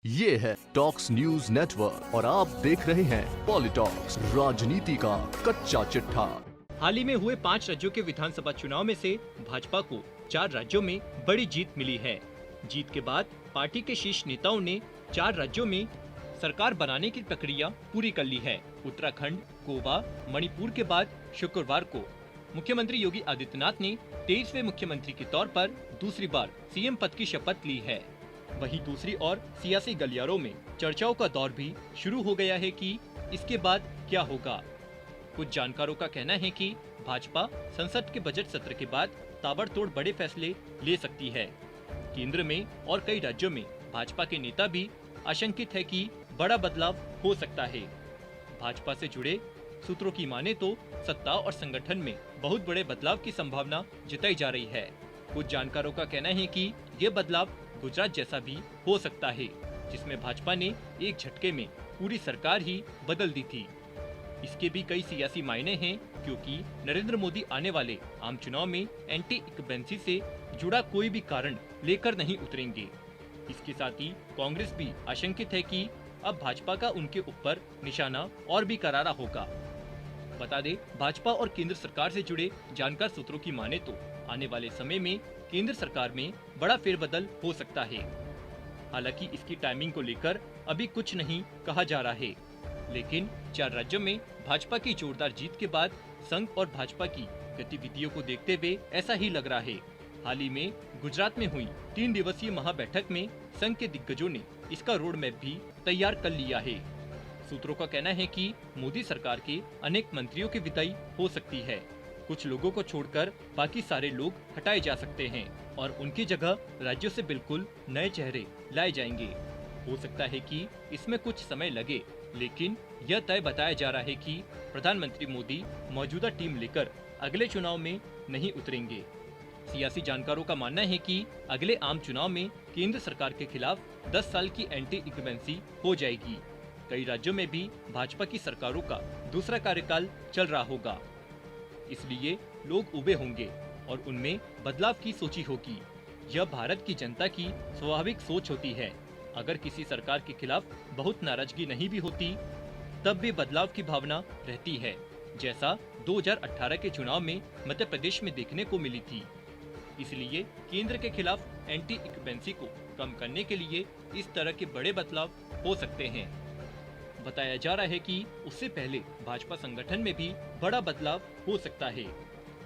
ये है talks news network और आप देख रहे हैं पॉलिटॉक्स, राजनीति का कच्चा चिट्ठा। हाल ही में हुए 5 राज्यों के विधानसभा चुनाव में से भाजपा को 4 राज्यों में बड़ी जीत मिली है। जीत के बाद पार्टी के शीर्ष नेताओं ने 4 राज्यों में सरकार बनाने की प्रक्रिया पूरी कर ली है। उत्तराखंड, गोवा, मणिपुर के बाद शुक्रवार को मुख्यमंत्री योगी आदित्यनाथ ने 23वें मुख्यमंत्री के तौर पर दूसरी बार सीएम पद की शपथ ली है। वहीं दूसरी ओर सियासी गलियारों में चर्चाओं का दौर भी शुरू हो गया है कि इसके बाद क्या होगा। कुछ जानकारों का कहना है कि भाजपा संसद के बजट सत्र के बाद ताबड़तोड़ बड़े फैसले ले सकती है। केंद्र में और कई राज्यों में भाजपा के नेता भी आशंकित है कि बड़ा बदलाव हो सकता है। भाजपा से जुड़े सूत्रों की माने तो सत्ता और संगठन में बहुत बड़े बदलाव की संभावना जताई जा रही है। कुछ जानकारों का कहना है कि ये बदलाव गुजरात जैसा भी हो सकता है, जिसमें भाजपा ने एक झटके में पूरी सरकार ही बदल दी थी। इसके भी कई सियासी मायने हैं, क्योंकि नरेंद्र मोदी आने वाले आम चुनाव में एंटी इनकम्बेंसी से जुड़ा कोई भी कारण लेकर नहीं उतरेंगे। इसके साथ ही कांग्रेस भी आशंकित है कि अब भाजपा का उनके ऊपर निशाना और भी करारा होगा। बता दें, भाजपा और केंद्र सरकार से जुड़े जानकार सूत्रों की माने तो आने वाले समय में केंद्र सरकार में बड़ा फेरबदल हो सकता है। हालांकि इसकी टाइमिंग को लेकर अभी कुछ नहीं कहा जा रहा है, लेकिन 4 राज्यों में भाजपा की जोरदार जीत के बाद संघ और भाजपा की गतिविधियों को देखते हुए ऐसा ही लग रहा है। हाल ही में गुजरात में हुई 3 दिवसीय महाबैठक में संघ के दिग्गजों ने इसका रोड मैप भी तैयार कर लिया है। सूत्रों का कहना है कि मोदी सरकार के अनेक मंत्रियों की विदाई हो सकती है। कुछ लोगों को छोड़कर बाकी सारे लोग हटाए जा सकते हैं और उनकी जगह राज्यों से बिल्कुल नए चेहरे लाए जाएंगे। हो सकता है कि इसमें कुछ समय लगे, लेकिन यह तय बताया जा रहा है कि प्रधानमंत्री मोदी मौजूदा टीम लेकर अगले चुनाव में नहीं उतरेंगे। सियासी जानकारों का मानना है कि अगले आम चुनाव में केंद्र सरकार के खिलाफ 10 साल की एंटी इनकम्बेंसी हो जाएगी। कई राज्यों में भी भाजपा की सरकारों का दूसरा कार्यकाल चल रहा होगा, इसलिए लोग उबे होंगे और उनमें बदलाव की सोची होगी। यह भारत की जनता की स्वाभाविक सोच होती है। अगर किसी सरकार के खिलाफ बहुत नाराजगी नहीं भी होती, तब भी बदलाव की भावना रहती है, जैसा 2018 के चुनाव में मध्य प्रदेश में देखने को मिली थी। इसलिए केंद्र के खिलाफ एंटी इनकम्बेंसी को कम करने के लिए इस तरह के बड़े बदलाव हो सकते हैं। बताया जा रहा है कि उससे पहले भाजपा संगठन में भी बड़ा बदलाव हो सकता है।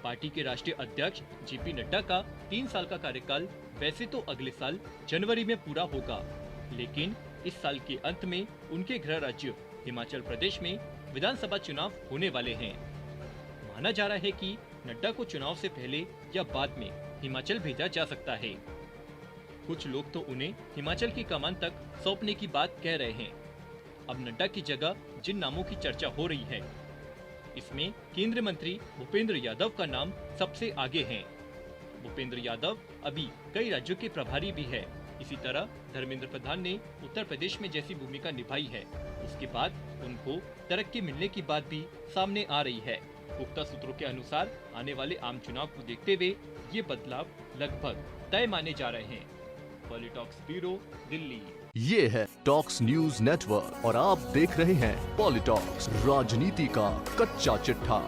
पार्टी के राष्ट्रीय अध्यक्ष जेपी नड्डा का 3 साल का कार्यकाल वैसे तो अगले साल जनवरी में पूरा होगा, लेकिन इस साल के अंत में उनके गृह राज्य हिमाचल प्रदेश में विधानसभा चुनाव होने वाले हैं। माना जा रहा है कि नड्डा को चुनाव से पहले या बाद में हिमाचल भेजा जा सकता है। कुछ लोग तो उन्हें हिमाचल की कमान तक सौंपने की बात कह रहे हैं। अब नड्डा की जगह जिन नामों की चर्चा हो रही है, इसमें केंद्रीय मंत्री भूपेंद्र यादव का नाम सबसे आगे है। भूपेंद्र यादव अभी कई राज्यों के प्रभारी भी है। इसी तरह धर्मेंद्र प्रधान ने उत्तर प्रदेश में जैसी भूमिका निभाई है, उसके बाद उनको तरक्की मिलने की बात भी सामने आ रही है। पुख्ता सूत्रों के अनुसार आने वाले आम चुनाव को देखते हुए ये बदलाव लगभग तय माने जा रहे हैं। पॉलिटॉक्स ब्यूरो, दिल्ली। ये है टॉक्स न्यूज नेटवर्क और आप देख रहे हैं पॉलिटॉक्स, राजनीति का कच्चा चिट्ठा।